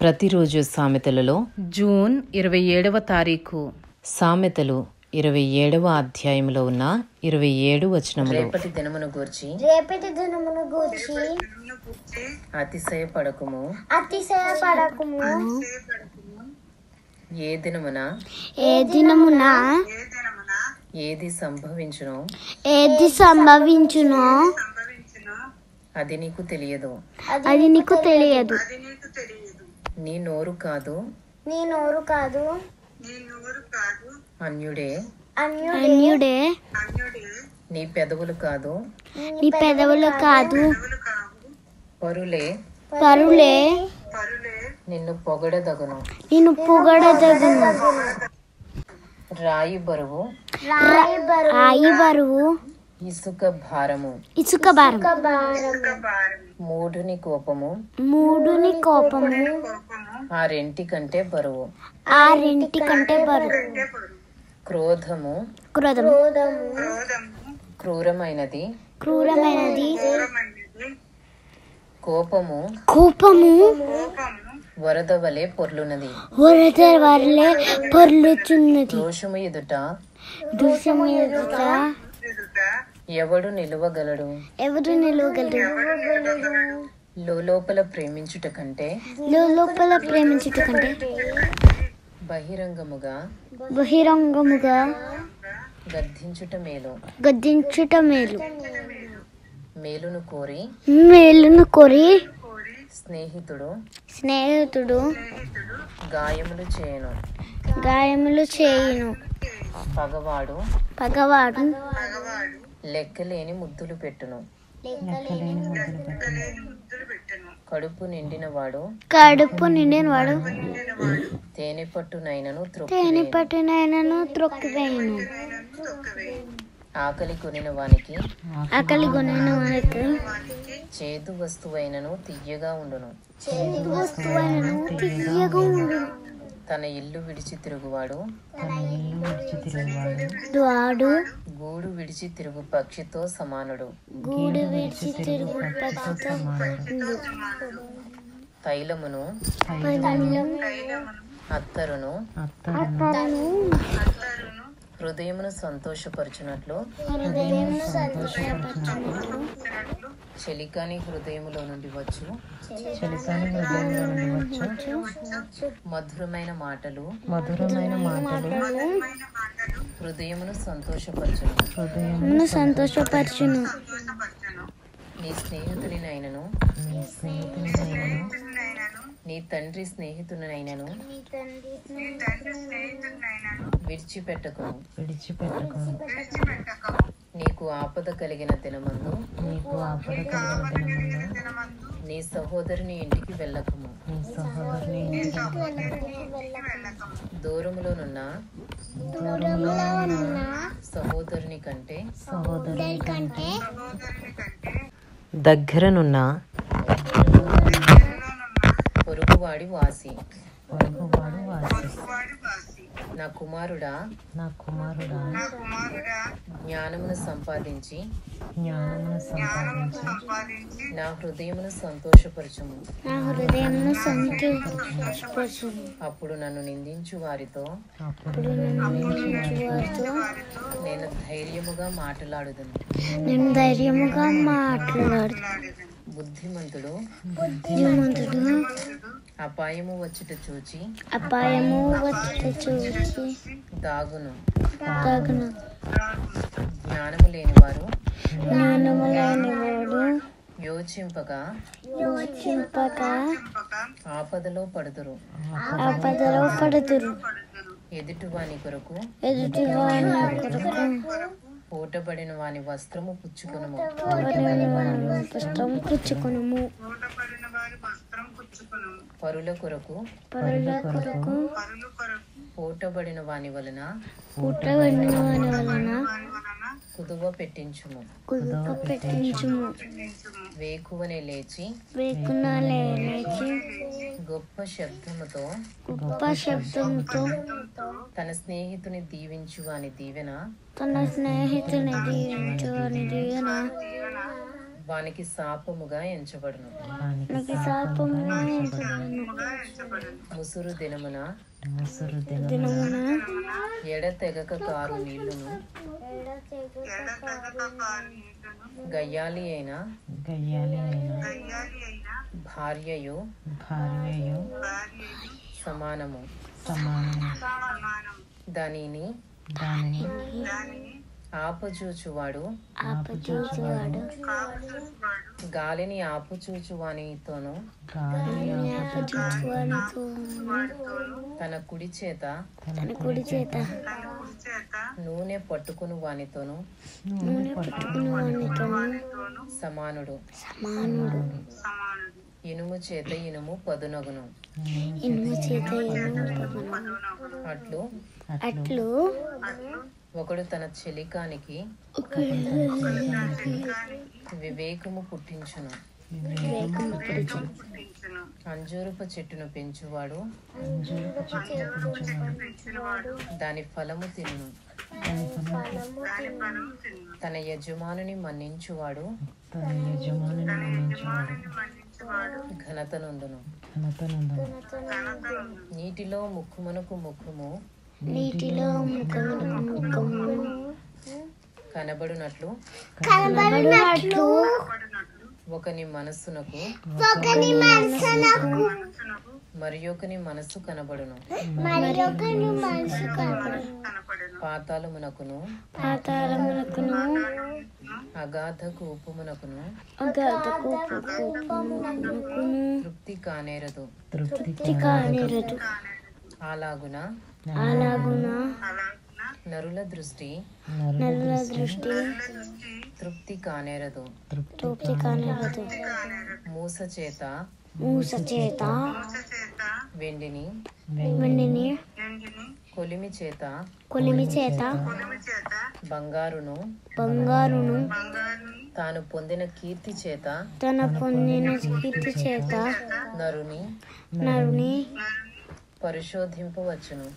ప్రతిరోజు సామెతలలో జూన్ 27వ తారీఖు సామెతలు 27వ అధ్యాయంలో ఉన్న 27 వచనములు. రేపటి దినమును గూర్చి అతిశయపడకుము. ఏ దినమున ఏది సంభవించునో అది నీకు తెలియదు. నీ నోరు కాదు అన్యుడే, నీ పెదవులు కాదు పరులే నిన్ను పొగడదగును. రాయి బరువు ఇసుక భారము. మూఢుని కోపము ఆ రెంటి కంటే బరువు. క్రోధము క్రూరమైనది. కోపము వరద వలె పొర్లున్నది. దోషము ఎదుట ఎవడు నిలువగలడు? లోపల ప్రేమించుట కంటే బహిరంగముగా గద్దించుట మేలు. మేలును కోరి స్నేహితుడు గాయములు చేయును. పగవాడు లెక్కలేని ముద్దులు పెట్టును. కడుపు నిండినవాడు తేనె పట్టునైనను త్రొక్కివేయును. ఆకలి కొనిన వానికి చేదు వస్తువైనను తియ్యగా ఉండును. తన ఇల్లు విడిచి తిరుగువాడు గూడు విడిచి తిరుగు పక్షితో సమానుడు. తైలమును అత్తరును హృదయమును సంతోషపరచునట్లు చెలికాని హృదయములో నుండి వచ్చు మధురమైన మాటలు హృదయమును సంతోషపరచును. నీ స్నేహితునినైనను నీ తండ్రి స్నేహితునైనను విడిచిపెట్టకుము. నీకు ఆపద కలిగిన దినమందు నీ సహోదరుని ఇంటికి వెళ్ళకుము. దూరములోనున్న సహోదరుని కంటే దగ్గరనున్న పొరుగువాడి వాసి. నా కుమారుడా జ్ఞానమును సంపాదించి నా హృదయమును సంతోషపరచుము. అప్పుడు నన్ను నిందించు వారితో నేను ధైర్యముగా మాట్లాడుదును. బుద్ధిమంతుడు అపాయము వచ్చుట చూచి దాగును. జ్ఞానము లేనివారు యోచింపగా ఆపదలో పడుదురు. ఎదుటివాని కొరకు పూటబడిన వాని వస్త్రము పుచ్చుకొనుము. పరుల కొరకు పూటబడిన వాని వలన కుదువ పెట్టించుము. వేకువనే లేచి గొప్ప శబ్దముతో తన స్నేహితుని దీవించు వాని దీవెన వానికి శాపముగా ఎంచబడును. ముసురు దినమున ఎడతెగక కారు నీళ్లును గయ్యాలి అయిన భార్యయు సమానము. దానిని ఆపచూచువాడు గాలిని ఆపుచూచువానితోను తన కుడి చేత నూనె పట్టుకుని వానితోను సమానుడు. ఇనుము చేత ఇనుము పదునగును. అట్లు ఒకడు తన చెలికానికి వివేకము పుట్టించును. అంజూరపు చెట్టును పెంచువాడు దాని ఫలము తినును. తన యజమానుని మన్నించువాడు ఘనత నొందును. నీటిలో ముఖమునకు ముఖము కనబడునట్లు ఒకని మనస్సునకు మరి ఒకని మనస్సు కనబడును. పాతాళమునకును అగాధ కూపమునకును తృప్తి కానేరదు. అలాగున నరుల దృష్టి తృప్తి కానేరదు. మూస చేత వెండిని కొలిమి చేత బంగారును తాను పొందిన కీర్తి చేత నరుని పరిశోధింపవచ్చును.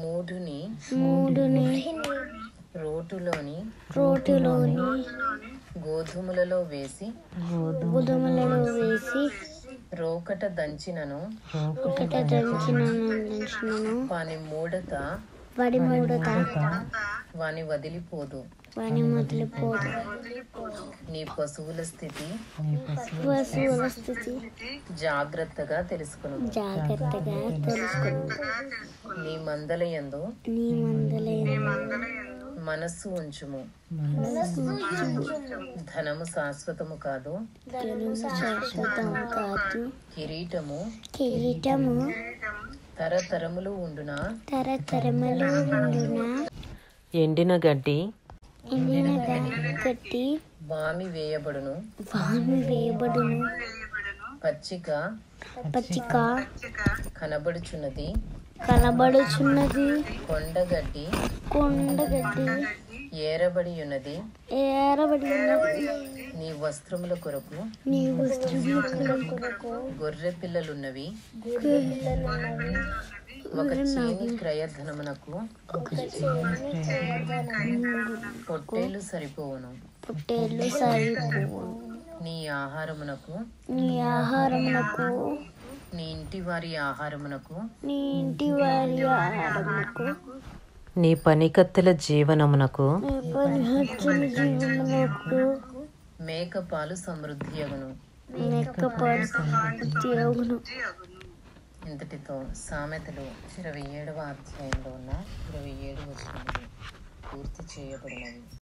మూఢుని రోటులోని గోధుమలలో వేసి రోకట దంచినను వాని మూడత వాని వదిలిపోదు. నీ పశువుల స్థితి జాగ్రత్తగా తెలుసుకును. నీ మందలయందు మనస్సు ఉంచుము. ధనము శాశ్వతము కాదు. కిరీటము తరతరములు ఉండునా. ఎండిన గడ్డి వామి వేయబడును. పచ్చిక కనబడుచున్నది. కొండగడ్డి ఏరబడి ఉన్నది. నీ వస్త్రముల కొరకు గొర్రె పిల్లలున్నవి. ఒక చేని క్రయధనమునకు పొట్టేలు సరిపోవును. నీ ఆహారమునకు నీ ఇంటి వారి ఆహారమునకు నీ పనికత్తెల జీవనమునకు మేకపాలు సమృద్ధియగును. ఇంతటితో సామెతలు 27వ అధ్యాయంలో ఉన్న 27 వచనములు పూర్తి చేయబడినవి.